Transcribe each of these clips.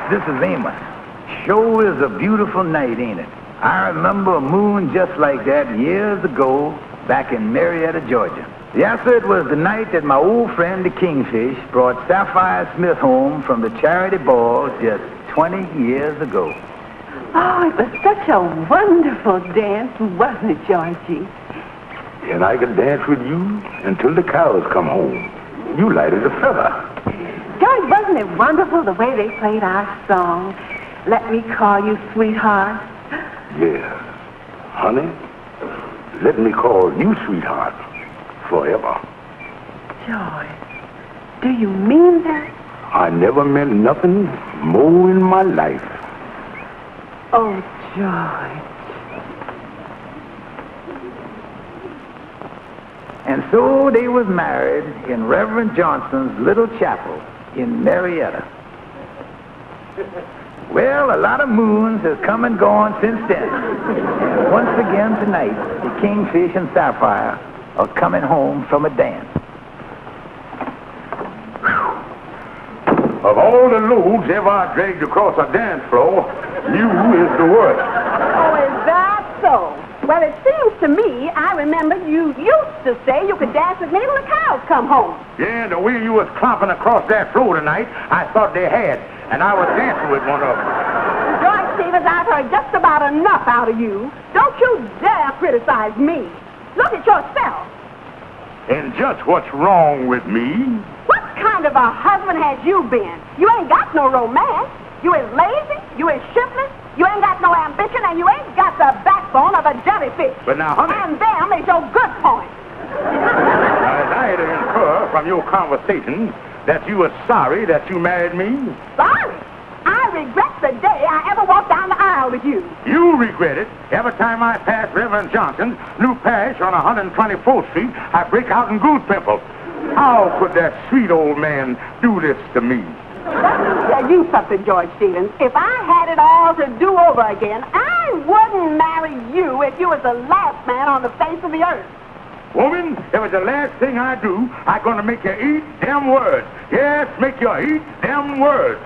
this is Amos. Sure is a beautiful night, ain't it? I remember a moon just like that years ago back in Marietta, Georgia. Yes, sir, it was the night that my old friend, the Kingfish, brought Sapphire Smith home from the charity ball just 20 years ago. Oh, it was such a wonderful dance, wasn't it, Georgie? And I can dance with you until the cows come home. You light as a feather. George, wasn't it wonderful the way they played our song, Let Me Call You Sweetheart? Yeah. Honey, let me call you sweetheart forever. George, do you mean that? I never meant nothing more in my life. Oh, George. And so they was married in Reverend Johnson's little chapel in Marietta. Well, a lot of moons has come and gone since then. And once again tonight, the Kingfish and Sapphire are coming home from a dance. Of all the loads ever I dragged across a dance floor, you is the worst. Oh, is that so? Well, it seems to me, I remember you used to say you could dance with me till the cows come home. Yeah, the way you was clomping across that floor tonight, I thought they had, and I was dancing with one of them. George Stevens, I've heard just about enough out of you. Don't you dare criticize me. Look at yourself. And just what's wrong with me? What kind of a husband has you been? You ain't got no romance. You is lazy, you is shiftless, you ain't got no ambition, and you ain't got the backbone of a jellyfish. But now, honey... And them is your good point. As I had to infer from your conversation that you were sorry that you married me. Sorry? I regret the day I ever walked down the aisle with you. You regret it. Every time I pass Reverend Johnson's new parish on 124th Street, I break out in goose pimples. How could that sweet old man do this to me? Let me tell you something, George Stevens. If I had it all to do over again, I wouldn't marry you if you was the last man on the face of the earth. Woman, if it's the last thing I do, I'm going to make you eat them words. Yes, make you eat them words.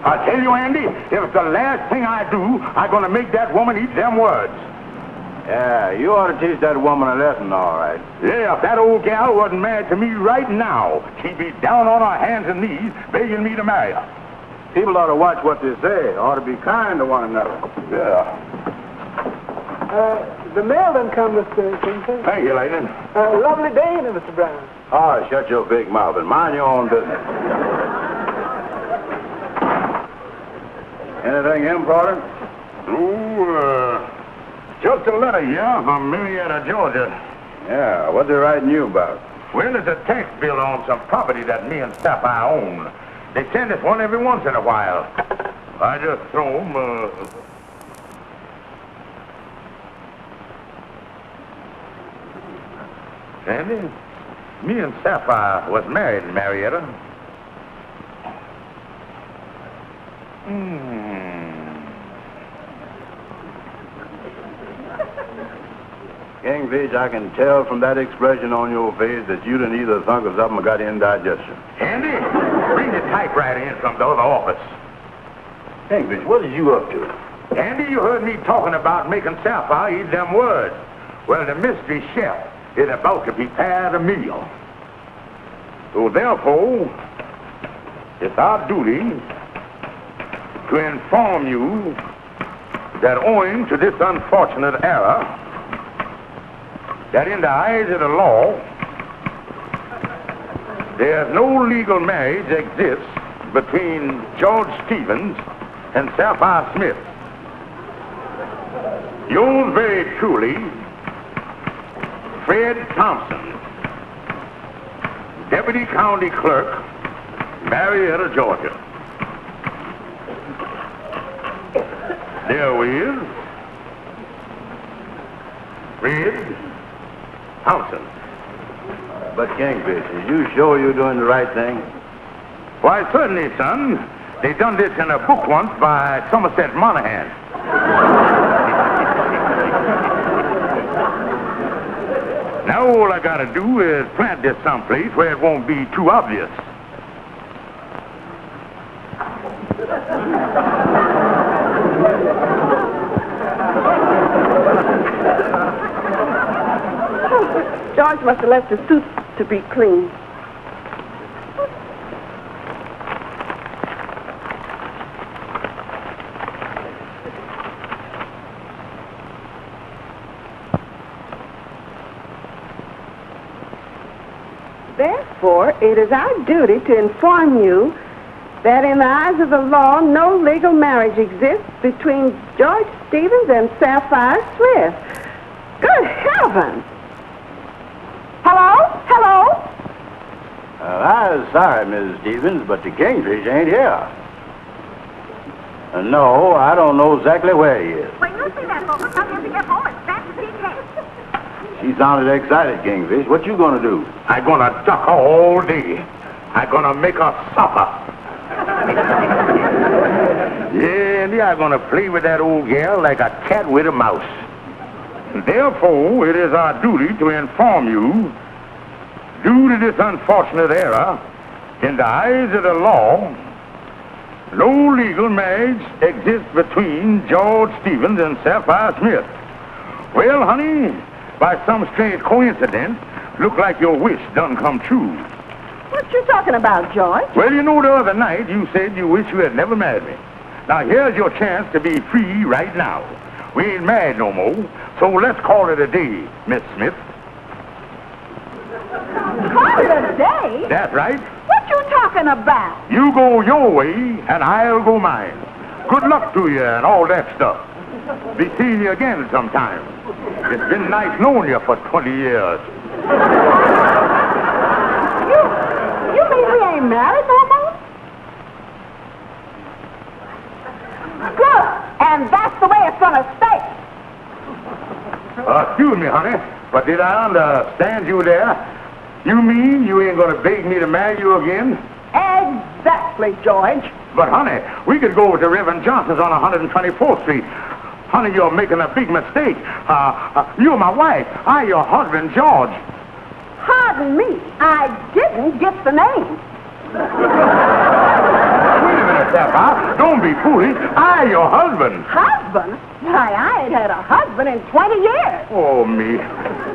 I tell you, Andy, if it's the last thing I do, I'm going to make that woman eat them words. Yeah, you ought to teach that woman a lesson, all right. Yeah, if that old gal wasn't married to me right now, she'd be down on her hands and knees begging me to marry her. People ought to watch what they say. Ought to be kind to one another. Yeah. The mail done come, Mr. Kingfish. Thank you, Lightning. Lovely day, ain't it, Mr. Brown? Oh, shut your big mouth and mind your own business. Anything important? Oh, just a letter here from Marietta, Georgia. Yeah, what's they writing you about? Well, it's a tax bill on some property that me and Sapphire own. They send us one every once in a while. I just throw them, Sandy, me and Sapphire was married in Marietta. Kingfish, I can tell from that expression on your face that you done either thunk of something or got indigestion. Andy, bring the typewriter in from the other office. Kingfish, what is you up to? Andy, you heard me talking about making Sapphire eat them words. Well, the mystery chef is about to prepare the meal. So therefore, it's our duty to inform you that owing to this unfortunate error, that in the eyes of the law, there's no legal marriage exists between George Stevens and Sapphire Smith. Yours very truly, Fred Thompson, Deputy County Clerk, Marietta, Georgia. There we is. Fred Thompson. But, Kingfish, are you sure you're doing the right thing? Why, certainly, son. They done this in a book once by Somerset Monaghan. Now all I gotta do is plant this someplace where it won't be too obvious. George must have left the suit to be cleaned. Therefore, it is our duty to inform you that in the eyes of the law, no legal marriage exists between George Stevens and Sapphire Smith. Good heavens! Hello? Hello? I'm sorry, Mrs. Stevens, but the Kingfish ain't here. No, I don't know exactly where he is. When you see that woman, tell him to get home as fast as he can. She sounded excited, Kingfish. What you gonna do? I'm gonna duck her all day. I'm gonna make her suffer. Yeah, I'm gonna play with that old gal like a cat with a mouse. Therefore, it is our duty to inform you, due to this unfortunate error, in the eyes of the law, no legal marriage exists between George Stevens and Sapphire Smith. Well, honey, by some strange coincidence, look like your wish done come true. What you talking about, George? Well, you know, the other night you said you wish you had never married me. Now, here's your chance to be free right now. We ain't married no more, so let's call it a day, Miss Smith. Call it a day? That's right. What you talking about? You go your way, and I'll go mine. Good luck to you and all that stuff. Be seeing you again sometime. It's been nice knowing you for 20 years. You mean we ain't married no more? Good. And that's the way it's gonna stay. Excuse me, honey, but did I understand you there? You mean you ain't gonna beg me to marry you again? Exactly, George. But, honey, we could go to Reverend Johnson's on 124th Street. Honey, you're making a big mistake. You're my wife. I'm your husband, George. Pardon me, I didn't get the name. Wait a minute, Sapphire. Don't be foolish. I'm your husband. Husband? Why, I ain't had a husband in 20 years. Oh, me.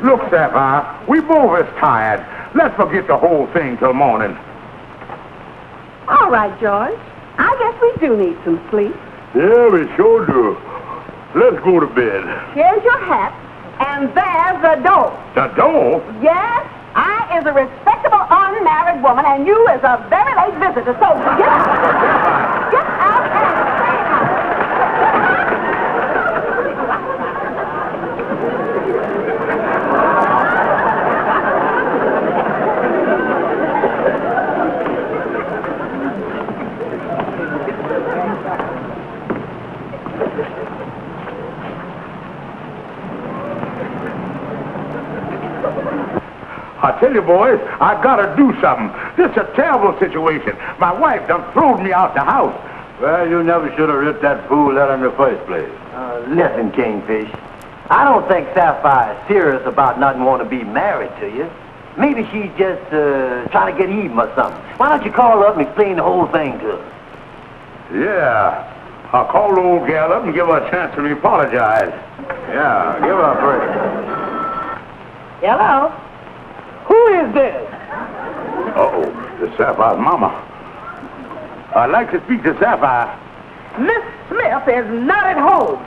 Look, Sapphire, we both is tired. Let's forget the whole thing till morning. All right, George. I guess we do need some sleep. Yeah, we sure do. Let's go to bed. Here's your hat, and there's the door. The door? Yes, I is a respectable unmarried woman, and you is a very late visitor, so get out. Get out and stay out. I tell you, boys, I gotta do something. This is a terrible situation. My wife done throwed me out the house. Well, you never should have ripped that fool out in the first place. Listen, Kingfish. I don't think Sapphire is serious about not wanting to be married to you. Maybe she's just trying to get even or something. Why don't you call her up and explain the whole thing to her? Yeah. I'll call the old gal up and give her a chance to apologize. Yeah, give her a break. Hello? Who is this? Uh-oh, it's Sapphire's mama. I'd like to speak to Sapphire. Miss Smith is not at home.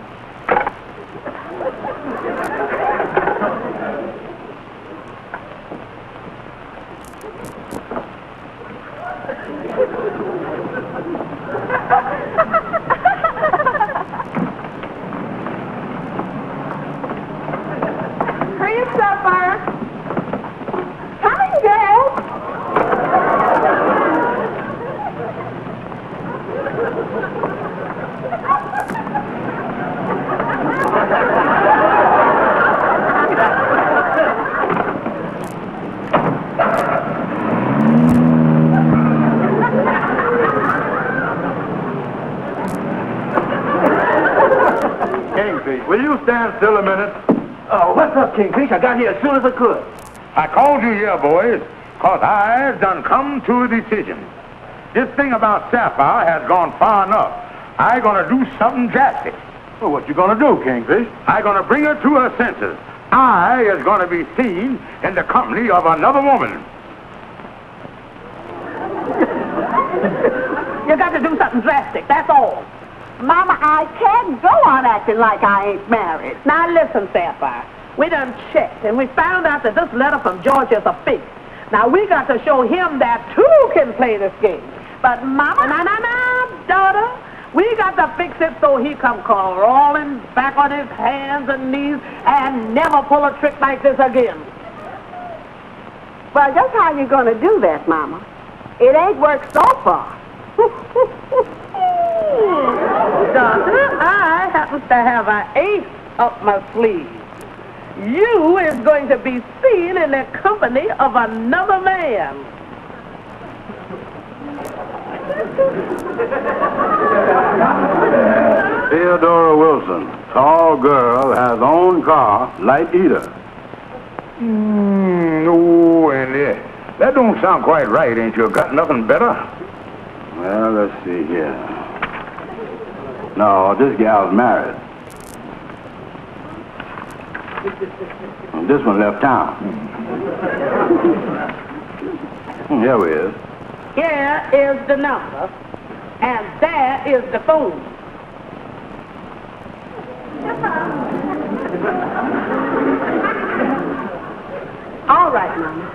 Hurry up, Sapphire. Coming, girl. Kingfish, will you stand still a minute? Oh, what's up, Kingfish? I got here as soon as I could. I called you here, boys, because I done come to a decision. This thing about Sapphire has gone far enough. I gonna do something drastic. Well, what you gonna do, Kingfish? I gonna bring her to her senses. I is going to be seen in the company of another woman. You got to do something drastic, that's all. Mama, I can't go on acting like I ain't married. Now listen, Sapphire. We done checked, and we found out that this letter from George is a fake. Now we got to show him that two can play this game. But Mama... Now, daughter. We got to fix it so he come crawling back on his hands and knees and never pull a trick like this again. Well, just how you going to do that, Mama? It ain't worked so far. Daughter, I happen to have an ace up my sleeve. You is going to be seen in the company of another man. Theodora Wilson, tall girl, has own car, light eater. No, and that don't sound quite right. Ain't you got nothing better? Well, let's see here. No, this gal's married. And this one left town. Here we is. Here is the number, and there is the phone. All right, Mama.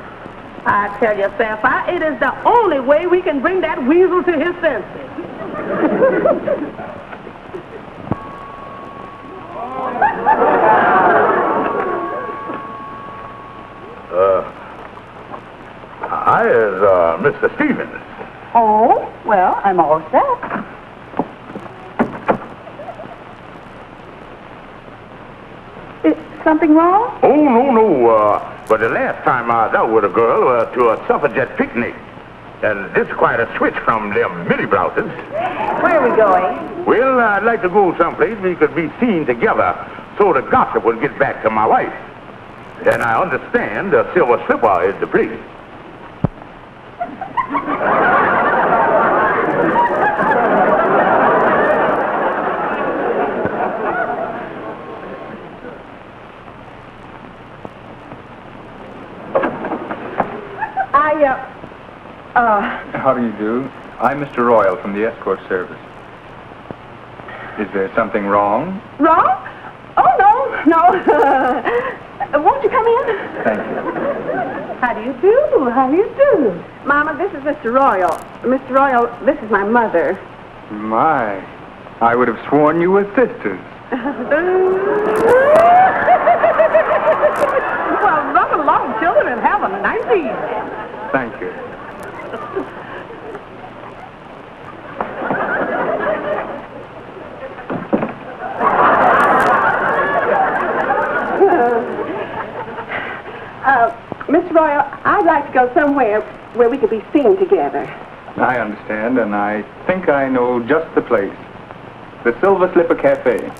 I tell you, Sapphire, it is the only way we can bring that weasel to his senses. I is Mr. Stevens. Oh, well, I'm all set. Is something wrong? Oh, no. But the last time I was out with a girl to a suffragette picnic. And this is quite a switch from them mini blouses. Where are we going? Well, I'd like to go someplace we could be seen together so the gossip would get back to my wife. And I understand the Silver Slipper is the place. How do you do? I'm Mr. Royal from the escort service. Is there something wrong? Wrong? Oh, no. Won't you come in? Thank you. How do you do? How do you do? Mama, this is Mr. Royal. Mr. Royal, this is my mother. My, I would have sworn you were sisters. Well, run along, children, and have a nice evening. Thank you. Mr. Royal, I'd like to go somewhere where we could be seen together. I understand, and I think I know just the place. The Silver Slipper Cafe.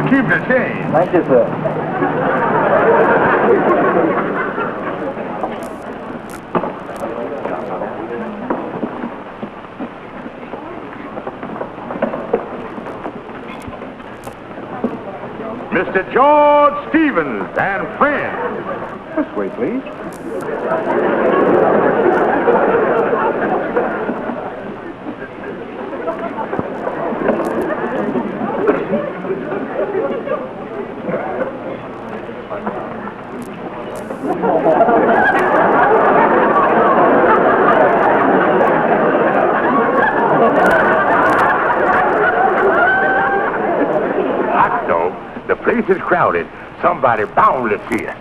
Keep the change. Thank you, sir. Mr. George Stevens and friends. This way, please. Hot dog, the place is crowded. Somebody bound to see us.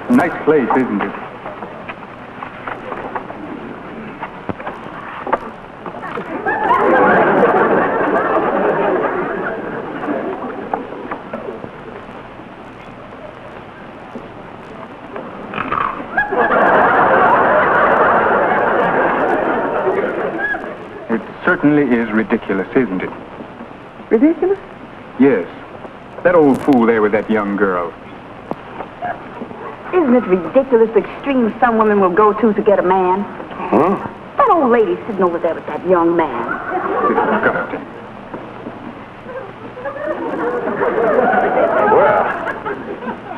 Nice place, isn't it? It certainly is ridiculous, isn't it? Ridiculous? Yes. That old fool there with that young girl. Isn't it ridiculous the extreme some women will go to get a man? Huh? That old lady sitting over there with that young man. Disgusting. Where?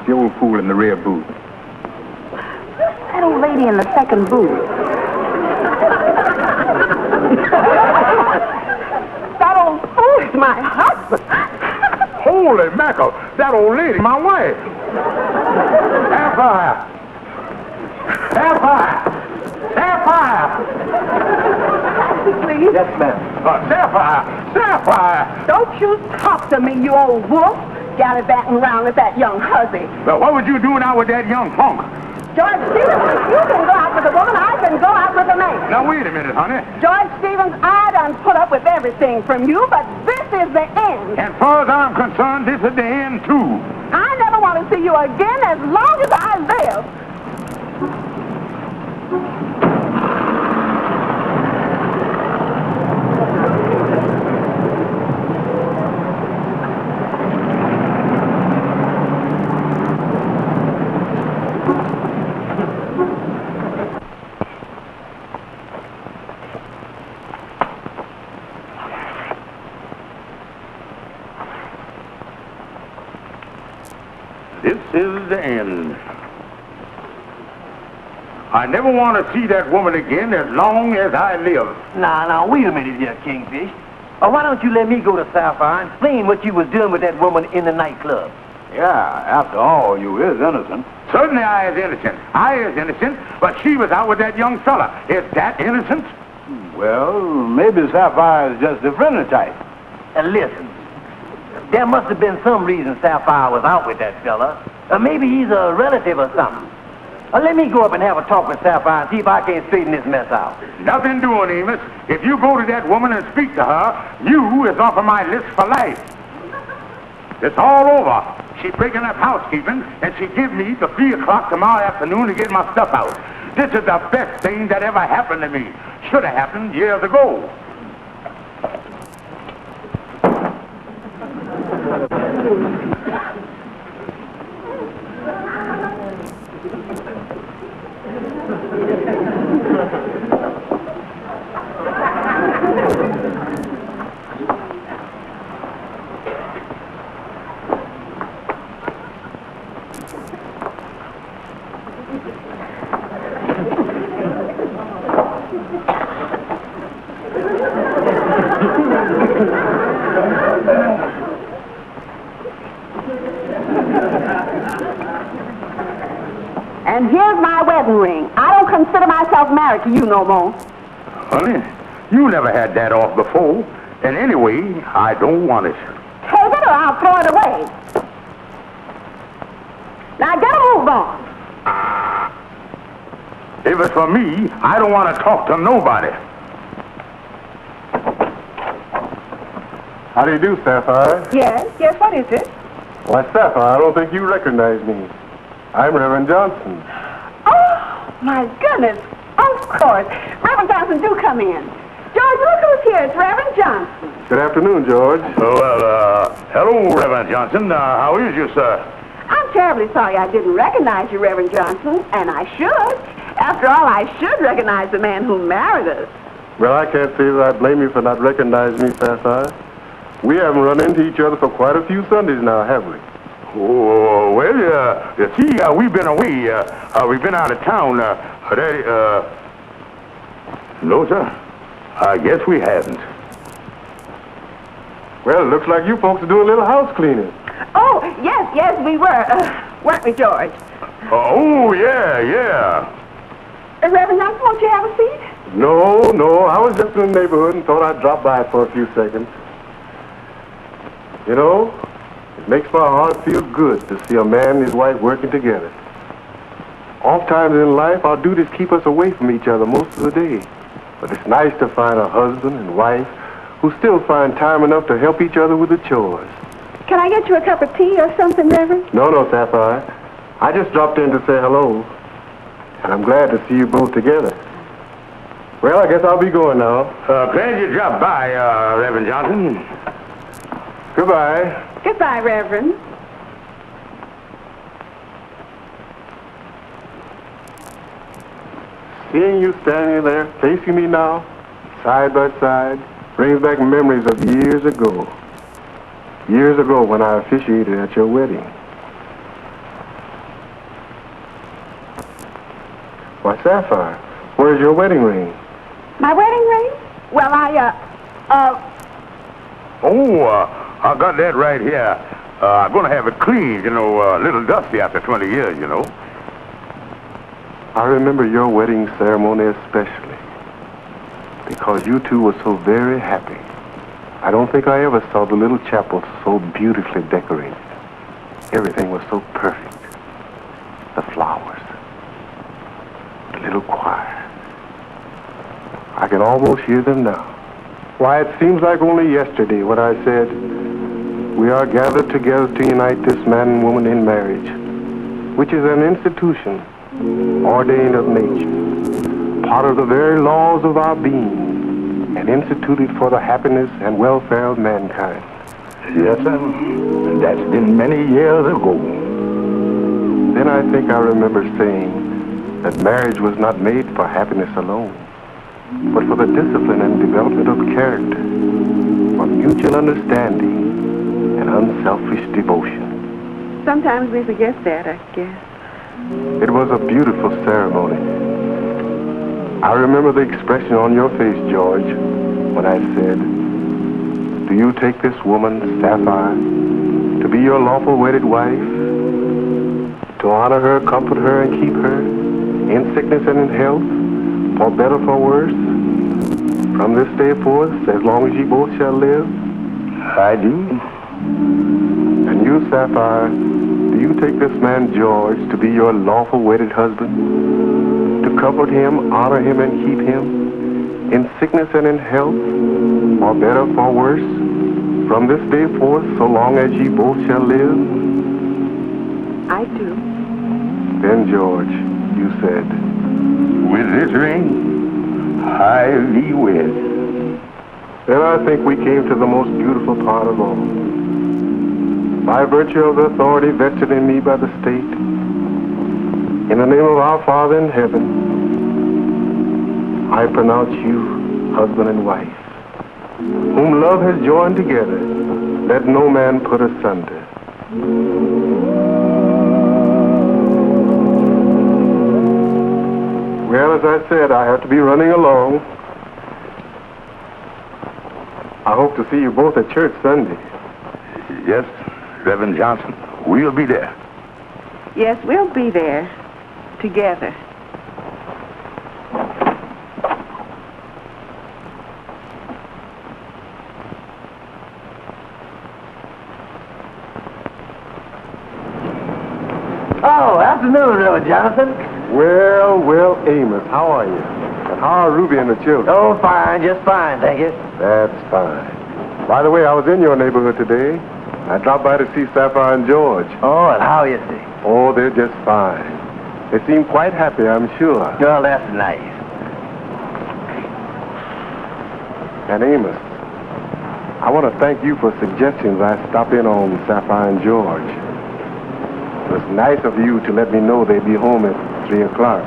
The old fool in the rear booth. That old lady in the second booth. That old fool is my husband. Holy mackerel, that old lady, my wife. Sapphire! Sapphire! Sapphire! Please. Yes, ma'am. Sapphire! Sapphire! Don't you talk to me, you old wolf. Gallivanting around with that young hussy. Well, what was you doing out with that young punk? George Stevens, you can go out with a woman, I can go out with a man. Now, wait a minute, honey. George Stevens, I done put up with everything from you, but this is the end. As far as I'm concerned, this is the end, too. I never want to see you again as long as I live. This is the end. I never want to see that woman again as long as I live. Now, wait a minute here, Kingfish. Why don't you let me go to Sapphire and explain what you was doing with that woman in the nightclub? Yeah, after all, you is innocent. Certainly I is innocent. I is innocent, but she was out with that young fella. Is that innocent? Well, maybe Sapphire is just a friendly type. And listen, there must have been some reason Sapphire was out with that fella. Maybe he's a relative or something. Let me go up and have a talk with Sapphire and see if I can't straighten this mess out. Nothing doing, Amos. If you go to that woman and speak to her, you is off of my list for life. It's all over. She's breaking up housekeeping, and she give me till 3 o'clock tomorrow afternoon to get my stuff out. This is the best thing that ever happened to me. Should have happened years ago. And here's my wedding ring. I don't consider myself married to you no more. Honey, you never had that off before. And anyway, I don't want it. Take it or I'll throw it away. Now get a move on. If it's for me, I don't want to talk to nobody. How do you do, Sapphire? Yes, what is it? Why, Sapphire, I don't think you recognize me. I'm Reverend Johnson. Oh, my goodness. Of course. Reverend Johnson, do come in. George, look who's here. It's Reverend Johnson. Good afternoon, George. Hello, Reverend Johnson. How is you, sir? I'm terribly sorry I didn't recognize you, Reverend Johnson, and I should. After all, I should recognize the man who married us. Well, I can't say that I blame you for not recognizing me, Sapphire. We haven't run into each other for quite a few Sundays now, have we? Oh, well, you see, we've been away. We've been out of town. No, sir. I guess we haven't. Well, it looks like you folks are doing a little house cleaning. Oh, yes, we were. Weren't we, George? Oh, yeah. Reverend Johnson, won't you have a seat? No, I was just in the neighborhood and thought I'd drop by for a few seconds. You know, It makes my heart feel good to see a man and his wife working together. Oftentimes in life, our duties keep us away from each other most of the day. But it's nice to find a husband and wife who still find time enough to help each other with the chores. Can I get you a cup of tea or something, Reverend? No, Sapphire. I just dropped in to say hello. And I'm glad to see you both together. Well, I guess I'll be going now. Glad you dropped by, Reverend Johnson. Goodbye. Goodbye, Reverend. Seeing you standing there facing me now, side by side, brings back memories of years ago. Years ago when I officiated at your wedding. Why, Sapphire, where's your wedding ring? My wedding ring? Well, I got that right here. I'm going to have it cleaned, a little dusty after 20 years, I remember your wedding ceremony especially because you two were so very happy. I don't think I ever saw the little chapel so beautifully decorated. Everything was so perfect. The flowers, the little choir. I can almost hear them now. Why, it seems like only yesterday when I said, we are gathered together to unite this man and woman in marriage, which is an institution ordained of nature, part of the very laws of our being, and instituted for the happiness and welfare of mankind. Yes, sir. That's been many years ago. Then I think I remember saying that marriage was not made for happiness alone, but for the discipline and development of character, for mutual understanding and unselfish devotion. Sometimes we forget that, I guess. It was a beautiful ceremony. I remember the expression on your face, George, when I said, do you take this woman, Sapphire, to be your lawful wedded wife, to honor her, comfort her, and keep her, in sickness and in health, for better, for worse, from this day forth, as long as ye both shall live? I do. And you, Sapphire, do you take this man, George, to be your lawful wedded husband, to comfort him, honor him, and keep him, in sickness and in health, for better, for worse, from this day forth, so long as ye both shall live? I do. Then, George, you said, With this ring, I thee wed. then I think we came to the most beautiful part of all. By virtue of the authority vested in me by the state, in the name of our Father in heaven, I pronounce you husband and wife, whom love has joined together, let no man put asunder. Well, as I said, I have to be running along. I hope to see you both at church Sunday. Yes, Reverend Johnson, we'll be there. Yes, we'll be there together. Oh, afternoon, Reverend Jonathan. Well, Amos, how are you? And how are Ruby and the children? Oh, fine, just fine, thank you. That's fine. By the way, I was in your neighborhood today. I dropped by to see Sapphire and George. Oh, and how is he? Oh, they're just fine. They seem quite happy, I'm sure. Well, that's nice. And Amos, I want to thank you for suggestions I stop in on Sapphire and George. It was nice of you to let me know they'd be home at 3 o'clock.